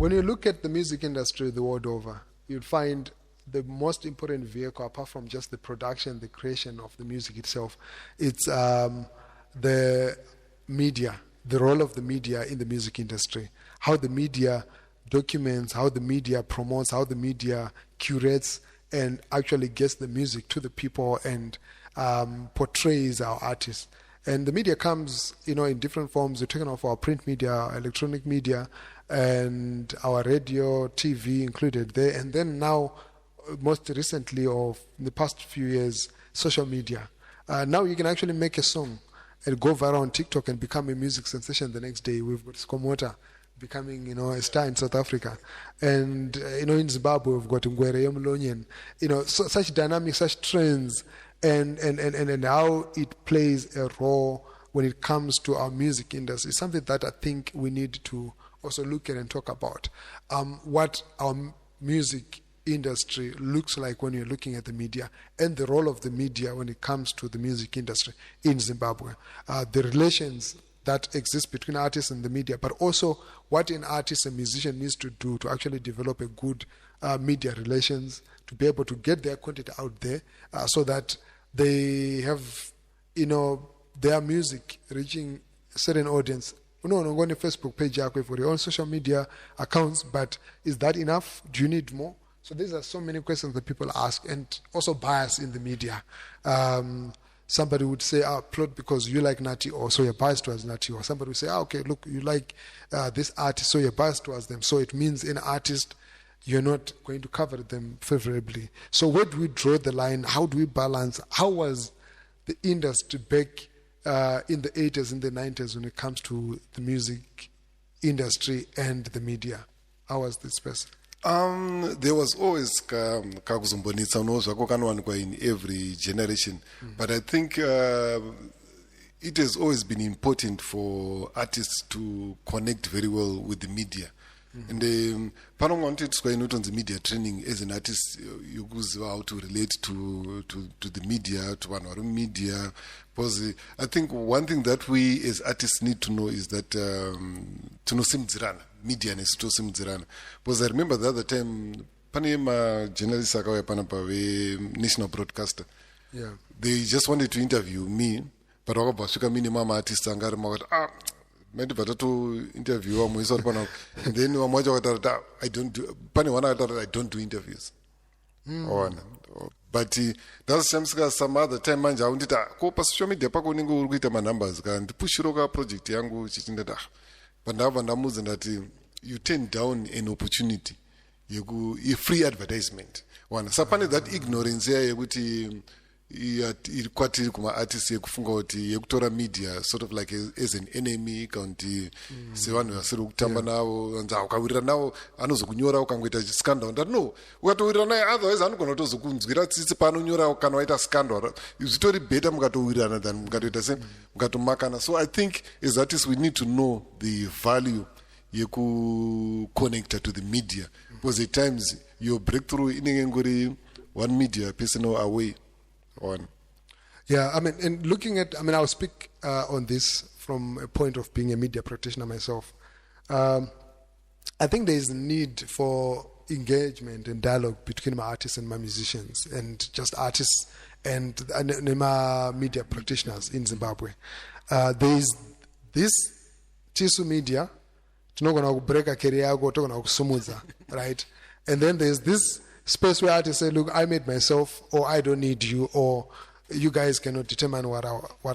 when you look at the music industry the world over, you'd find the most important vehicle, apart from just the production, the creation of the music itself, it's the media, the role of the media in the music industry, how the media documents, how the media promotes, how the media curates and actually gets the music to the people and portrays our artists. And the media comes, in different forms. We're talking of our print media, our electronic media, and our radio, TV included there. And then now, most recently, of the past few years, social media. Now you can actually make a song and go viral on TikTok and become a music sensation the next day. We've got Skomota becoming, a star in South Africa. And, in Zimbabwe, we've got Ngwere Yomlonyen. Such dynamics, such trends, and how it plays a role when it comes to our music industry is something that I think we need to also look at and talk about. What our music industry looks like when you're looking at the media and the role of the media when it comes to the music industry in Zimbabwe. The relations that exist between artists and the media, but also what an artist and musician needs to do to actually develop a good media relations, to be able to get their content out there so that they have, their music reaching a certain audience. No, go on your Facebook page, for your own social media accounts, but is that enough? Do you need more? So these are so many questions that people ask, and also bias in the media. Somebody would say, Plot because you like Nati, or so you're biased towards Nati. Or somebody would say, okay, look, you like this artist, so you're biased towards them. So it means an artist, you're not going to cover them favorably. So where do we draw the line? How do we balance? How was the industry back in the 80s, in the 90s when it comes to the music industry and the media? How was this person? There was always kakuzombonitsa unozvako kanowanikwa in every generation, but I think it has always been important for artists to connect very well with the media. And panowantitiswa inotonzi media training as an artist, yokuziva how to relate to the media, to vanhu vari media. Because I think one thing that we as artists need to know is that tinosimudzirana, media nesitosimudzirana. Because I remember the other time, pane journalists akauya panapa national broadcaster. Yeah. They just wanted to interview me, but wakabva svika mine mama artists anga ari makati mandibva tato interview vamwe isati pana, and then vamwe vacho vakataura I don't do, pane one akataura I don't do interviews. But that's some other time manje aundita ko pa social media pako unenge uri kuita manumbers ka ndipushiro ka project yangu chichindata but ndabva ndamudza ndati you turn down an opportunity free advertisement one sapane that ignorance yekuti iri kwatiri kuma artists yekufunga kuti yekutora media sort of like as an enemy kaunti sevanhu vasiri kutamba navo anza ukawirira navo anozokunyora ukangoita scandal ndati no ukatowirira naye otherwise anogona kutozokunzwira tsitsi paanonyora kana waita scandal zvitori better mukatowirirana than mukatoita se mukatomakana. So I think as artists we need to know the value yekuconnecta to the media because at times your breakthrough inenge ngori one media personal away on. Yeah, and looking at, I'll speak on this from a point of being a media practitioner myself. I think there is a need for engagement and dialogue between my artists and my musicians, and just artists and my media practitioners in Zimbabwe. There is this Tisu media, tinogona kubreaka career yako, tinogona kusumudza, right? And then there's this space where artists say, look, I made myself, or I don't need you, or you guys cannot determine what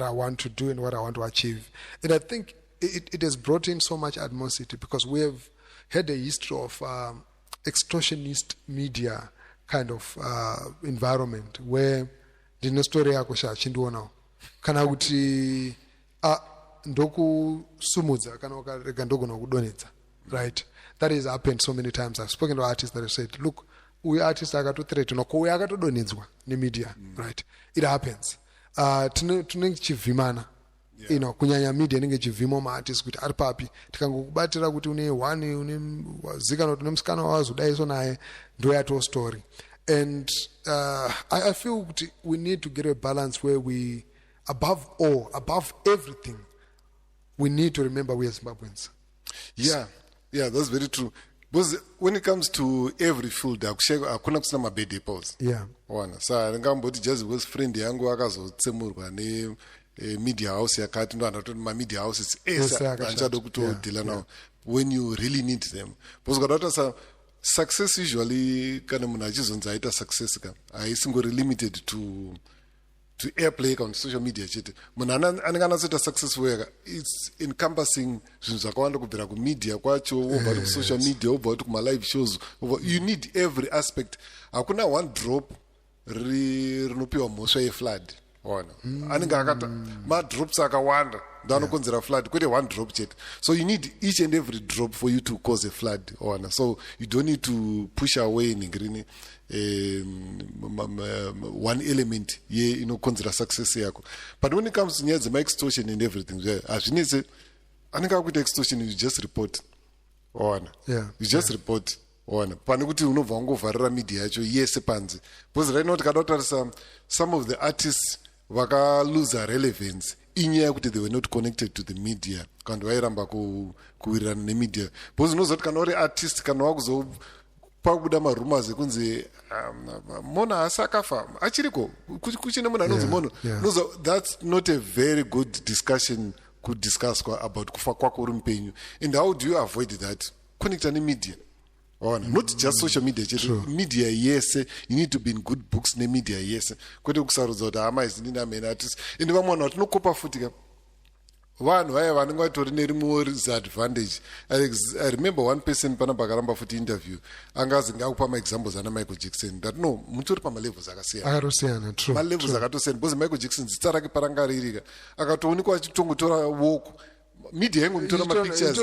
I want to do and what I want to achieve. And I think it has brought in so much animosity because we have had a history of extortionist media kind of environment where ndine story yako shachindiona kana kuti ndokusumudza kana ukarega ndogona kudonedza, right? That has happened so many times. I've spoken to artists that have said, look, we artists akatothreatenwa ko uya akatodonedzwa nemedia, right? It happens. Tinenge chivhimana, kunyanya media inenge chivhima maartists kuti ari papi tikangokubatira kuti une one unezikana kuti une musikana wazodaiso naye ndoyato story. And I feel kuti we need to get a balance where we, above all, above everything, we need to remember we are Zimbabweans. Yeah, that's very true. because when it comes to every field hakuna kusina mabad apples. Yeah. Ona sa ngamboti just because friend yangu akazotsemurwa ne media house yakati ndo anatoti ma media houses anchado kutodila now when you really need them. Because kadata sa success usually kana munhu achizonzi aita success ka haisingori limited to airplay on social media chete. Munhu anenge anatsoita successful yaka it's encompassing zvinhu zvakawanda kubvira kumedia kwacho obva kusocial media obva kumalive shows you need every aspect. Hakuna one drop rinopiwa mhosva yeflood. Ona anenge akata madrops akawanda ndo anokonzera flood kwete one drop chete. So you need each and every drop for you to cause a flood. Ona so you don't need to push away ningrini one element ye inokonzera success yako. But when it comes to nyaya extortion and everything azvinese anenge akuita extortion you just report. Ona you just report. Ona pane kuti unobva wangovharira media yacho yese panze. Because right now tikada kutarisa some of the artists vaka-lose relevance inyaya yekuti they were not connected to the media kandi vairamba kuwirirana nemedia. Because unozoti kana uri artist kana wakuzopakubuda marumors ekunzi Mono haasi akafa achiriko kuchine munhu anonzi Mono. That's not a very good discussion could discuss about kufa kwako uri mupenyu. And how do you avoid that? Connecta nemedia. Not just social media. Media, yes. You need to be in good books ne media, yes. Kwete kusarudza kuti hama izinini amene artists. Ende vamwe vanhu vatinokopa futi ka. Vanhu vaya vanenge vatori nerimwe disadvantage. I remember one person pana pakaramba futi interview. Angazi ngakupa ma-examples ana Michael Jackson. That no, mutori pa ma-levels akasiyana. Akarosiyana, true. Ma-levels akatosiyana. Because Michael Jackson zita rake paranga ririka. Akatoonekwa achitongotora walk. Media yangu nitora mapictures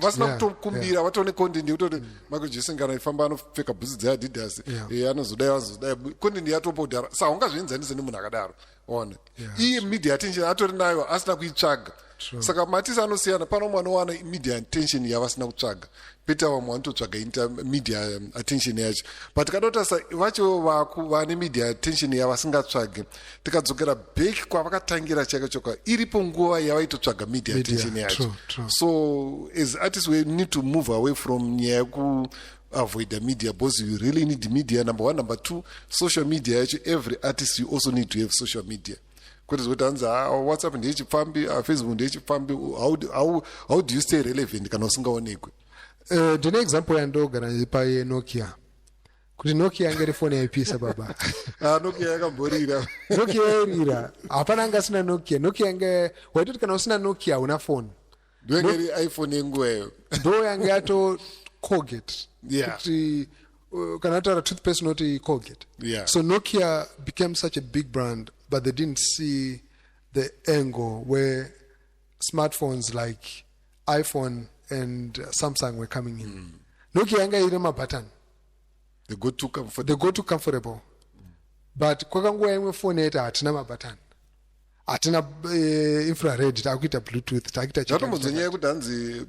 vasina kutokumbira vatone content yekutoti Michael Jackson kana ifamba anopfeka bhutsi dzeAdidas anozodai content yatopodhara sa ungazvienzanise nemunhu akadaro. Ona iye media attention atori nayo asina kuitsvaga. Saka matisi anosiyana pano mwana wana media attention yavasina kutsvaga peta vamwe vanototsvaga media attention yacho. But kadotasa vacho vane media attention yavasingatsvagi tikadzokera back kwavakatangira chakachoka iripo nguva yavaitotsvaga media attention yacho. So as artists we need to move away from nyaya avoid the media because you really need media. Number one. Number two, social media. Actually, every artist you also need to have social media. Because WhatsApp and Facebook and how do you stay relevant? Can also go on. The example yandogara ipa Nokia. Kuti Nokia ngere phone ya ipisa baba. Nokia yakamborira. Nokia irira. Hapana ngasina Nokia. Nokia nge waitoti kana usina Nokia una phone. Ndwengeri iPhone yengueyo. Ndo yange ato Colgate. Yeah. Kuti kana tara toothpaste not Colgate. Yeah. So Nokia became such a big brand, but they didn't see the angle where smartphones like iPhone and Samsung were coming in. Nokia yanga irema button. They go too comfortable. But kwakanguwa imwe phone yetu hatina mabutton. Hatina infrared, takuita Bluetooth, takuita chakati. Zvatombonzonyaya yekuti hanzi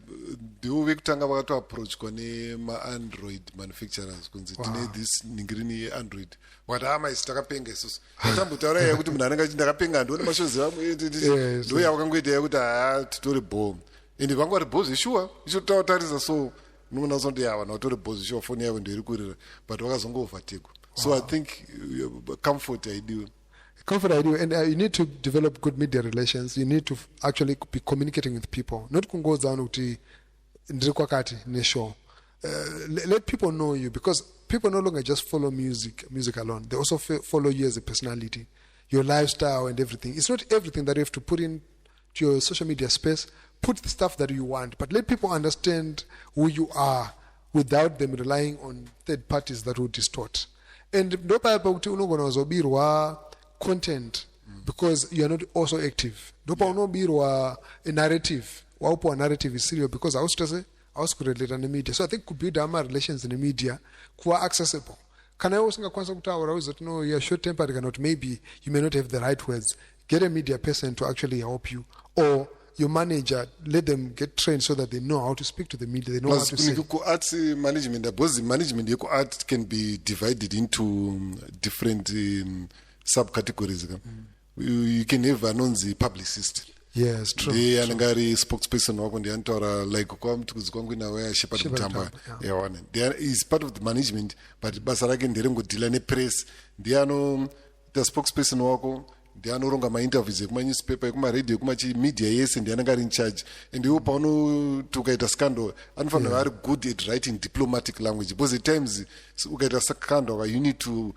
ndiwo vekutanga vakato approach kwane ma-Android manufacturers kunzi tine this ningirini Android. Wakati hama isi takapenga isusu. Tambotaura yekuti munhu anenge achiti ndakapenga ndione mashozi vamwe ndo yavakangoita yekuti titori bomb. Ende vangwari bhozi sure ichotatarisa so nona zonde yava natori bhozi sure phone yavo ndoiri kurira but vakazongo overtake. So I think comfort ideal. And you need to develop good media relations. You need to actually be communicating with people. Not kungo down uti ndirikwakati ne show. Let people know you because people no longer just follow music alone. They also follow you as a personality, your lifestyle and everything. It's not everything that you have to put in to your social media space. Put the stuff that you want, but let people understand who you are without them relying on third parties that will distort. And ndopa uti unogona uzobirwa content because you are not also active. Dopa unobirwa a narrative. Waupo a narrative is serious because I was relate in the media. So I think could build our relations in the media kuwa accessible. Can I also kwanza kutaura that no, you're short tempered cannot maybe you may not have the right words. Get a media person to actually help you or your manager, let them get trained so that they know how to speak to the media, they know how to say. Arts management, because management art can be divided into different subcategories. You can have an publicist. Yes, true. Ndiye anenge ari spokesperson wako, ndiye anotaura like kwamtukudzi kwangu nawe Shepherd Mutamba. Yeah, is part of the management, but basa rake nderengodhila nepress. Ndiye anoita spokesperson wako, ndiye anoronga mainterviews ekumanyusipepa, ekumaredhiyo, ekumachimedia yese, ndiye anenge ari in charge. And iwo paunotuka ukaita scandal anofanira ari good at writing diplomatic language, because at times ukaita scandal you need to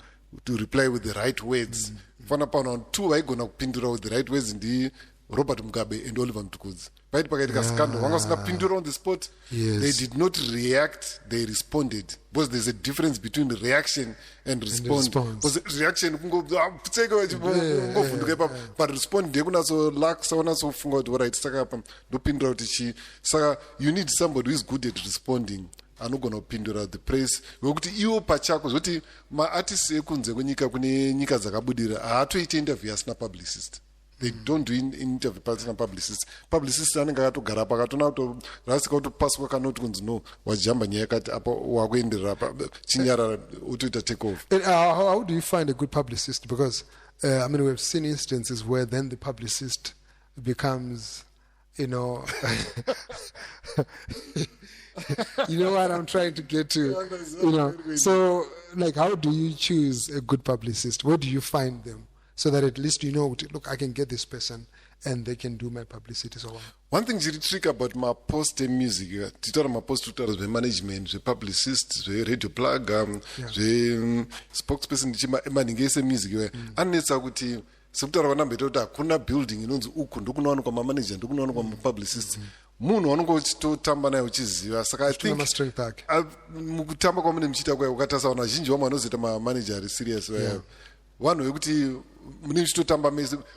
reply with the right words. Fana pano two vaigona kupindura with the right words ndi Robert Mugabe and Oliver Mtukudzi. Paiti pakaitika scandal vanga vasingapindura on the spot. They did not react, they responded, because there's a difference between reaction and response. Because reaction but respond ndiye kunatsolaksa unatsofunga kuti alright saka apa ndopindura kuti chi. Saka you need somebody who is good at responding, anogona kupindura the press, wekuti iwo pachako zvoti maartists ekunze kwenyika kune nyika dzakabudira haatoite interview asina publicist. They don't do interview pasina publicist. Publicist anenge akatogara pakatona rasika kutopaswa kanoti kunzi no wajamba nyaya yakati apa wakuenderera chinyarara utoita take off. And how do you find a good publicist? Because I mean, we've seen instances where then the publicist becomes, you know, you know what I'm trying to get to, you know. So, like, how do you choose a good publicist? Where do you find them? So that at least you know, look, I can get this person and they can do my publicity. So one thing is tricky about my post music, my post tutors, the management, the publicist, the radio plug, the spokesperson, the music, and it's a good subtara wanambetota kuna building inonzi uku ndokunowana kwa manager ndokunowana kwa publicist munhu wanongotamba naye uchiziva. Saka I think mukutamba kwamune muchiita kwayo ukatasa vanhu vazhinji vamwe vanozoita manager ari serious vanhu vekuti mune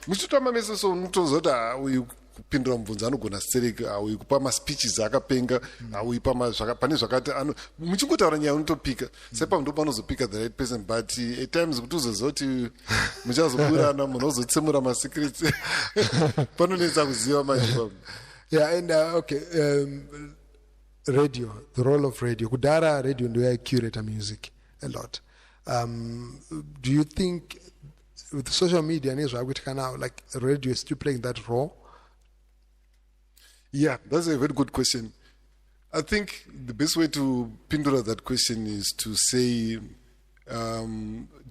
muchitotamba mese so unotozoti uyu kupindura mubvunzo anogona stereka, uyu kupa maspeeches akapenga, uyu pane zvakati muchingotaura nyaya unotopika. Saipa ndo panozopika the right person, but at times kuti uzozoti muchazoburana munhu ozotsemura masecrets panonetsa kuziva manje. Yeah, and okay, radio, the role of radio. Kudara radio ndio ya curate music a lot. Do you think with social media and Israel, now, like radio is still playing that role? Yeah, that's a very good question. I think the best way to pindura that question is to say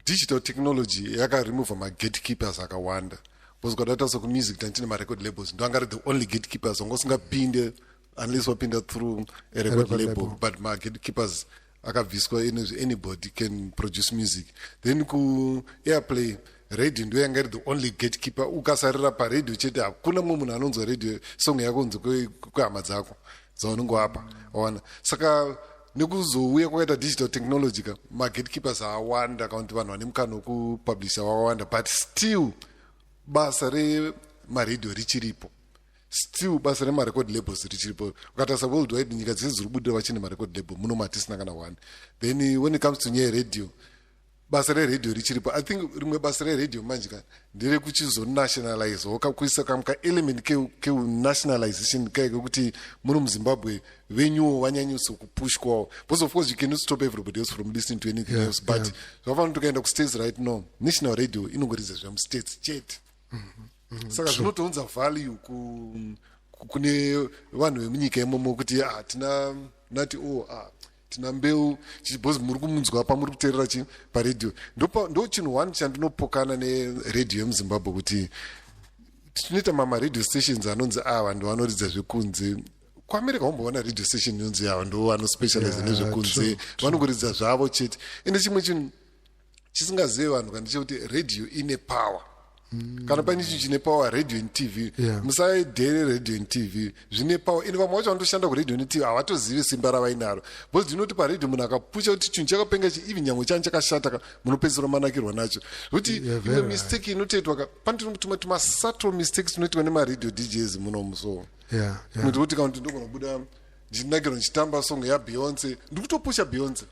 digital technology yaka remove my gatekeepers akawanda. Because kwadata so music tantine ma record labels ndo angari the only gatekeepers ngosingapinde unless wapinda through a record label, but my gatekeepers akabviswa anybody can produce music. Then ku airplay radio ndo yanga the only gatekeeper. Ukasarira pa radio chete hakuna munhu anonzwa radio song yako unzo kuhama dzako dzaunongo apa ona. Saka nekuzouya kwakaita digital technology ka ma gatekeepers awanda kaunti vanhu vane mukana wekupublisha wakawanda, but still basa remaredio richiripo, still basa remarecord labels richiripo. Ukatasa worldwide nyika dzese dziri kubudira vachine marecord label muno matisina kana one. Then when it comes to nyaya radio, basa reradio richiripo. I think rimwe basa reradio manje ndere kuchizonationalize wakakuisa kamka element kenationalization kekuti muno muZimbabwe venyuwo vanyanyisa kupushwawo, because of course you cannot stop everybody else from listening to anything else, but zvafana tukaenda kustates right now national radio inongoriza zvemustates chete. Saka zvinotounza value kune vanhu vemunyika imomo kuti tina nati tina mbeu chibhozi muri kumunzwa pa muri kuteerera chi pa radio. Ndo chinhu one chandinopokana neredio yemuZimbabwe kuti tinoita mama radio stations anonzi vanhu vanoridza zvekunze. kuAmerica umboona radio station inonzi ndo vanospecialize nezvekunze vanokuridza zvavo chete. Ende chimwe chinhu chisingazive vanhu kana chekuti radio ine power. Kana pane chinhu chine power, radio and TV, musaidhere radio and TV zvine power. Ende vamwe vacho vanotoshanda kuradio netv havatozivi simba ravainaro, because ndinoti paredio munhu akapusha kuti chinhu chakapenga even nyangwe changu chakashata munopedzisira manakirwa nacho. Kuti imwe mistake inotoitwa pane tumasubtle mistakes tunoitwa nemaradio DJs munomu. So kuti kana kuti ndogona kubuda ndinakirwa ndichitamba song yaBeyonce ndikutopusha Beyonce.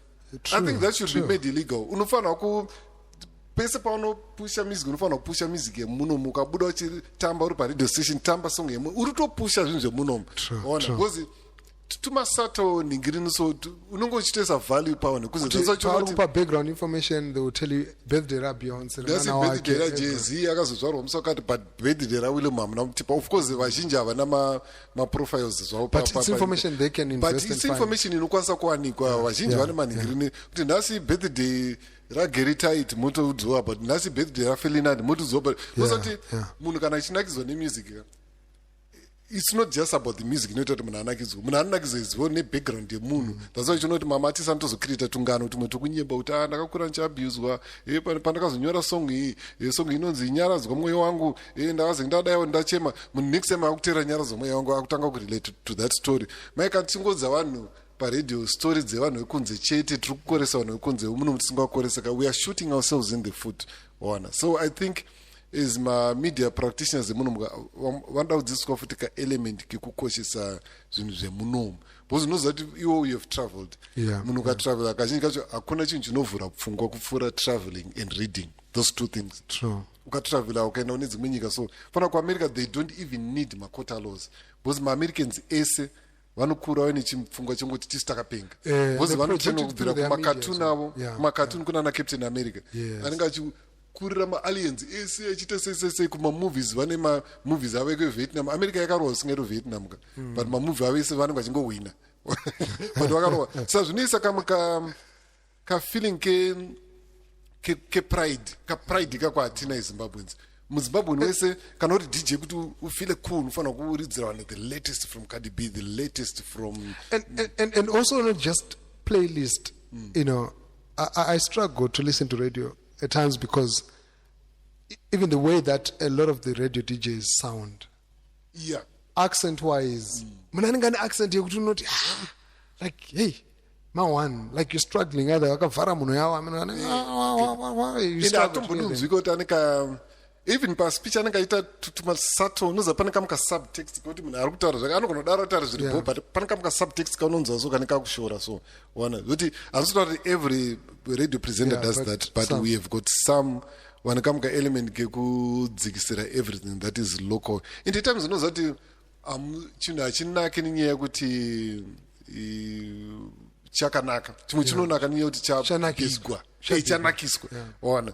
I think that should be made illegal. Unofanira ku pese paunopusha music unofanira kupusha music yemunomu. Ukabuda uchitamba uri paradio station tamba song yemunomu uri kutopusha zvinhu zvemunomu. Ona because tumasato ningiriniso unongochitesa value pawo nekuti parupa background information, they will tell you birthday ra Beyonce, that's birthday ra Jay-Z akazozvarwa musi wakati but birthday ra William hamuna kutipa. Of course vazhinji havana ma profiles zvavo, but it's information they can invest but it's information inokwanisa kuwanikwa. Vazhinji vane maningirini kuti nhasi birthday ra Gary Tait motoudzowa, but nhasi birthday ra Felinand motoudzowa, but kusati munhu kana achinakidzwa nemusic, it's not just about the music inoita kuti munhu anakidzwa izivo nebackground yemunhu. That's why chinoti mama artist anotozocreata tungano tumwe tokunyemba kuti ndakakura ndichiabuswa, pandakazonyora song iyi, song inonzi nyaradzwa mwoyo wangu, ndakazi ndadaiwo ndachema. Munhu next time akutera nyaradzwa mwoyo wangu akutanga kurelate to that story. Maika tingodza vanhu paradio story dzevanhu vekunze chete, tiri kukoresa vanhu vekunze, muno tisingakoreseka. We are shooting ourselves in the foot. So I think is media practitioners vanoda kudzidziswa futi kaelement kekukoshesa zvinhu zvemunomu, because unoziva kuti iwo you have traveled. Munhu ukatravel kazhinji kacho hakuna chinhu chinovhura pfungwa kupfuura traveling and reading, those two things. Ukatravela ukaenda kune dzimwe nyika, so fana kuamerica they don't even need maquota laws, because maamericans ese vanokura vaine chipfungwa chengoti tisi takapenga, because vanotendobvira kumakatuni avo. Kumakatuni kuna na Captain America anenge kurira ma-aliens ese achita sei kumamovies. Vane mamovies avo ekuvietnam. America yakarohwa singaito vietnam ka, but mamovie avo ese vanenge vachingowina but vakarohwa. Saka zvinoisa kafeeling kepride kakwahatina ezimbabweans. muzimbabwe wese kana uri DJ kuti ufile cool unofanira kuridzira vanhu the latest from Cardi B, the latest from and also not just playlist. You know, I struggle to listen to radio at times because even the way that a lot of the radio DJs sound, accent wise, mnaningani accent yekuti unoti like hey one, like you're struggling either wakavhara munhu yawo even pa speech anengaita tumasato unoza pane kamuka subtext kuti munhu ari kutaura zvake anogona kudaro taura zviripo, but pane kamuka subtext kaunonzwa so kanenge kakushora. So ona kuti hazvisi kuti every radio presenter does that, but we have got some vanekamuka element kekudzikisira everything that is local. In the times unoziva kuti chinhu hachinake nenyaya yekuti chakanaka, chimwe chinonaka nenyaya yekuti chanakiswa. Ona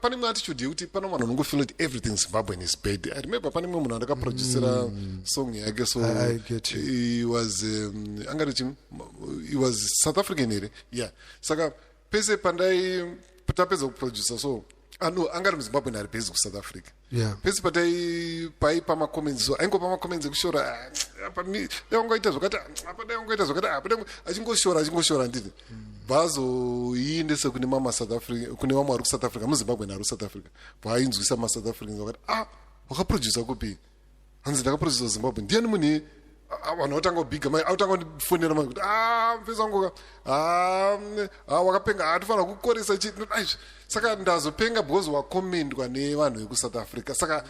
pane mwe attitude yekuti pane vanhu vanongofila kuti everything Zimbabwean is bad. I remember pane mwe munhu andakaproducera song yake, so he was he was South African here. Saka pese tapedza kuproducer, so angari muzimbabwean ari basic kuSouth Africa. Pese paipa macomments, so aingopa macomments ekushora daungaita zvakati daungaita zvakati achingoshora nditi vazoiendesa kune mama South Africa, kune vamwe vari kuSouth Africa, muzimbabwean ari kuSouth Africa, vainzwisa maSouth Africans vakati wakaproducer kupi? Hanzi ndakaproducer Zimbabwe. Ndiani munhu vanhu vatanga kubhiga mai autanga kundifonera mai kuti mfezi wangu wakapenga hatifanira kukoresa chii. Saka ndazopenga because wakomendwa nevanhu vekuSouth Africa. Saka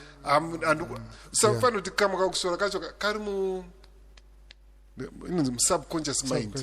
safanira kuti kamuka kushora kacho kari subconscious mind.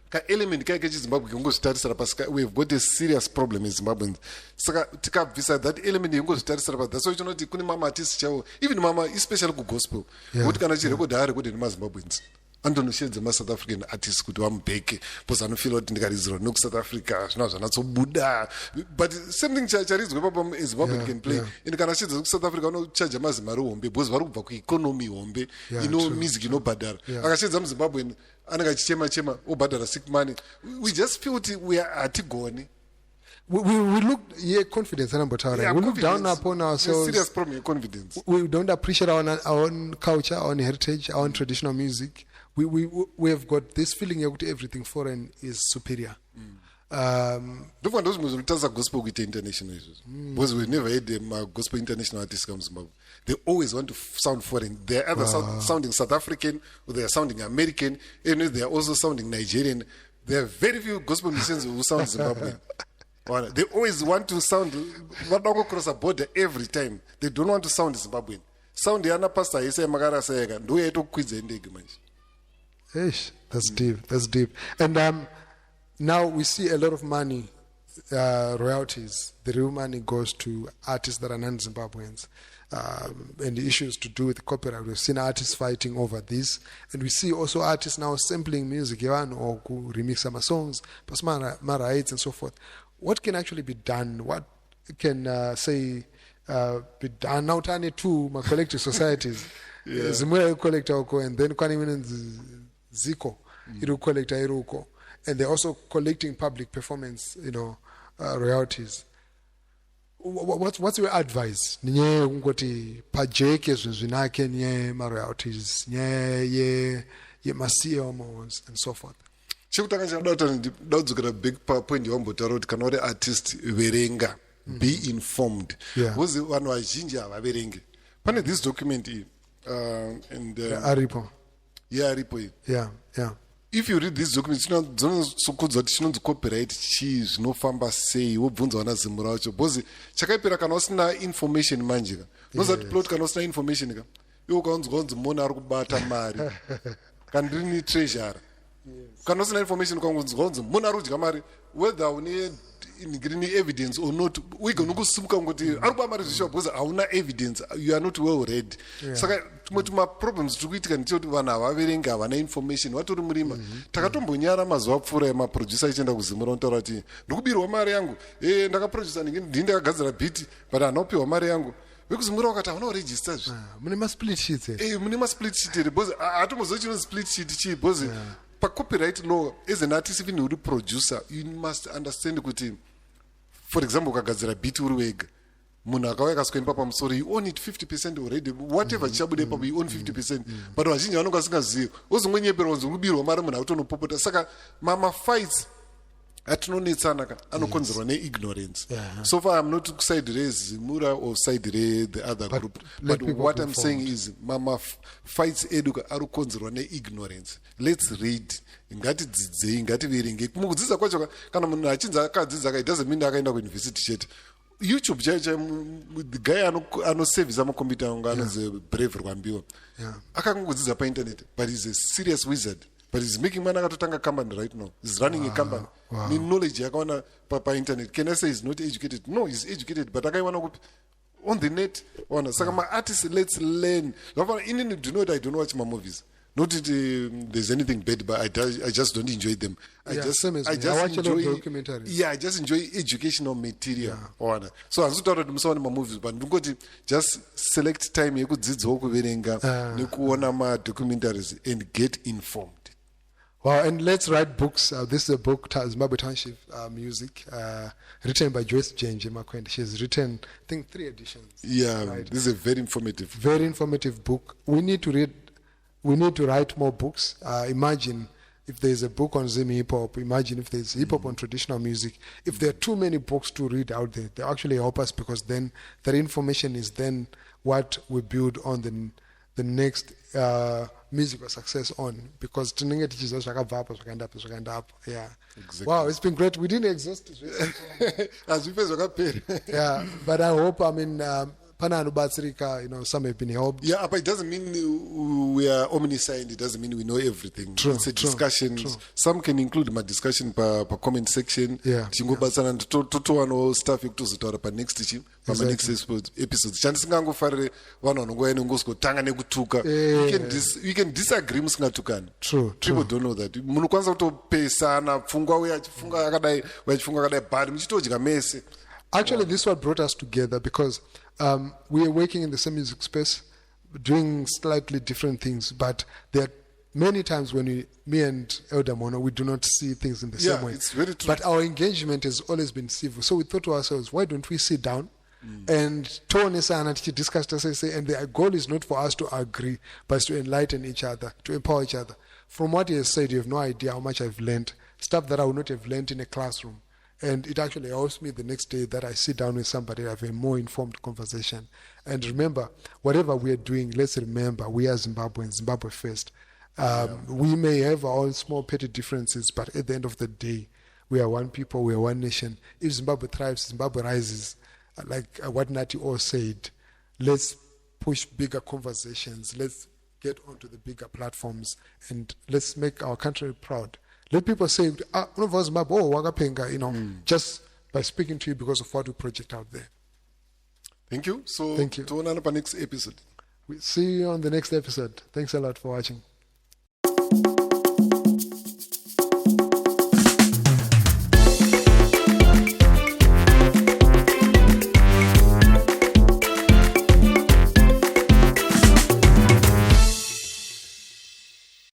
Ka-element kake kechizimbabwe kungozvitarisira pasi. We have got a serious problem in Zimbabwe. Saka tikabvisa that element yongozvitarisira pasi. That's why chinoti kune mama artists chavo, even mama especially kugospel, kuti kana chirekodha harekodhe nemazimbabweans andonoshedza maSouth African artists kuti vamubheke because anofila kuti ndikaridzirwa nekuSouth Africa zvina zvanatsobuda, but same thing charidzwe papa Zimbabwe can play. And kana achidza kuSouth Africa anochaja mazimari hombe because vari kubva kueconomy hombe ino music inobhadhara. Akachedza muZimbabwe anenge achichema obhadhara sick money. We just feel kuti we are hatigoni. We look confidence we look down upon ourselves. Serious problem, confidence. We don't appreciate our own culture, our own heritage, our own traditional music. We have got this feeling that everything foreign is superior. Ndofuna ndozvimwe gospel kuita international issues, because we never had gospel international artists come Zimbabwe. They always want to sound foreign. They are either sounding South African or they are sounding American, and they are also sounding Nigerian. There are very few gospel musicians who sound Zimbabwean. They always want to sound, but don't cross a border every time. They don't want to sound Zimbabwean. Sound yana pastor yese magara sayega ndo yeto kwidza ndege manje. That's deep. And now we see a lot of money royalties, the real money goes to artists that are non-Zimbabweans. And the issues to do with copyright. We've seen artists fighting over this, and we see also artists now sampling music, or remix some songs, plus my rights and so forth. What can actually be done? What can be done now? Turn to my collective societies, Zimwe collector, and then even Ziko, Iru collector Iruko, and they're also collecting public performance, royalties. What's your advice? Nye ngoti pajeke zwinake nye royalties nye masiyomos and so forth. Chikutanga chadauta ndaudzukira big point yawambotaura kuti kana uri artist verenga, be informed. Uzi vanhu vazhinji havaverenge. Pane this document iyi and aripo. Aripo iyi. If you read this document, dzinozokudza kuti chinonzi copyright chii, zvinofamba sei, wobvunza vana zimu racho. Because chakaipera kana usina information manje ka. Unoziva kuti Plot kana usina information ka. Iwo ukaunzwa mona ari kubata mari. Kana ndiri treasurer. Kana usina information ukaunzwa mona ari kudya mari, whether une evidence or not, we're kusimuka kuti ari kuba mari zvishowa because hauna evidence, you are not well read. Saka tumwe problems tikuitika ndechekuti vanhu havaverengi, havana information, vatori murima. Takatombonyara mazuva apfuura emaproducer achienda kuzimura unotaura kuti ndikubirwa mari yangu, ndakaproducer ndini ndakagadzira beat but handina kupiwa mari yangu. Vekuzimura vakati havana kuregister zvi. Mune masplit sheets here. Mune masplit sheet here because hatomboziva chinonzi split sheet chii because copyright law as an artist, even uri producer, you must understand kuti, for example, ukagadzira beat uri wega, munhu akauya akaswemba pamusoro, you own it 50% already, whatever chichabuda ipapo you own 50%, but vazhinji vanonga vasingazivi, wozongonyepera wozongobirwa mari munhu akutonopopota. Saka mafights atinonetsana ka anokonzerwa neignorance. So far I'm not side reZimura or side the other group, but what I'm saying is fights edu ari kukonzerwa neignorance. Let's read, ngatidzidzei, ngativerenge. Mukudzidza kwacho kana munhu achinzi akadzidza ka, it doesn't mean akaenda kuuniversity chete. YouTube chaicha, the guy anosevhisa makombiyuta anga anonzi Brave Rwambiwa, akangodzidza painternet, but he's a serious wizard. But he's making money akatotanga company right now. He's running a company. Ni knowledge yakawana pa internet. Can I say he's not educated? No, he's educated, but akaiwana on the net. Saka ma artists, let's learn. In do know that I don't watch my movies. Not that there's anything bad, but I just don't enjoy them. I just watch enjoy documentaries. Yeah, I just enjoy educational material. So I'm not talking about my movies, but just select time yekudzidzwa kuverenga nekuona ma documentaries and get informed. Wow, and let's write books. This is a book, Zimbabwe Township Music, written by Joyce Jenje Makwende. She's written, I think, 3 editions. Yeah, right? This is a very informative book. We need to read. We need to write more books. Imagine if there's a book on Zim hip hop. Imagine if there's hip hop on traditional music. If there are too many books to read out there, they actually help us because then that information is then what we build on the next musical success on, because yeah. Exactly. Wow, it's been great. We didn't exhaust it. Yeah, but I hope, some have been helped. Yeah, but it doesn't mean we are omniscient. It doesn't mean we know everything. It's a discussion. Some can include my discussion per comment section. Yeah. Totoano stuff yekutozotaura pa next episode. Chandisingangofarire vanhu vanongoenda ngosgotanga nekutuka. You can disagree musingatukani. True. People don't know that. Munokwanisa kutopesana pfungwa uye achifunga akadai achifunga akadai but muchitodya mese. Actually, this is what brought us together because we are working in the same music space, doing slightly different things, but there are many times when me and Elder Mono, we do not see things in the same way. It's very true. But our engagement has always been civil. So we thought to ourselves, why don't we sit down and discuss, and the goal is not for us to agree, but it's to enlighten each other, to empower each other. From what he has said, you have no idea how much I've learned, stuff that I would not have learned in a classroom. And it actually helps me the next day that I sit down with somebody, I have a more informed conversation. And remember, whatever we are doing, let's remember, we are Zimbabweans, Zimbabwe first. We may have our own small petty differences, but at the end of the day, we are one people, we are one nation. If Zimbabwe thrives, Zimbabwe rises. Like what Nati all said, let's push bigger conversations, let's get onto the bigger platforms, and let's make our country proud. Let people say, Zimbabwe, just by speaking to you because of what we project out there. Thank you. So Thank you. tuonana pa next episode. We'll see you on the next episode. Thanks a lot for watching.